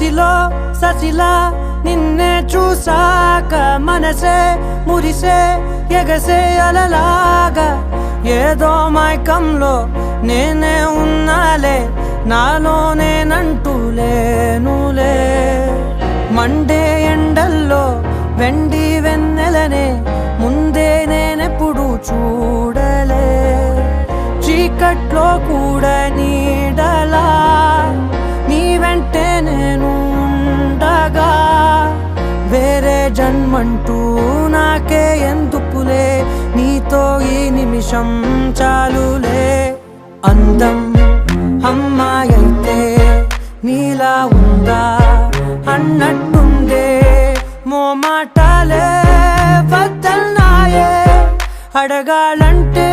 మదిలో ససిలా నిన్నే చూసాక మనసే మురిసే ఎగసే అలలాగా ఏదో మైకంలో నేనే ఉన్నాలే నాలోనేనంటూ లేనులే మండే ఎండల్లో వెండి వెన్నెలనే ముందే నేనెప్పుడు చూడలే చీకట్లో కూడా నీడలా నీ వెంటే నేను ఉండగా వేరే జన్మంటూ నాకే ఎందుకులే నీతో ఈ నిమిషం చాలులే అందం అమ్మాయైతే నీలా ఉందా అన్నట్టుందే మోమాటాలే వద్దన్నాయే అడగాలంటే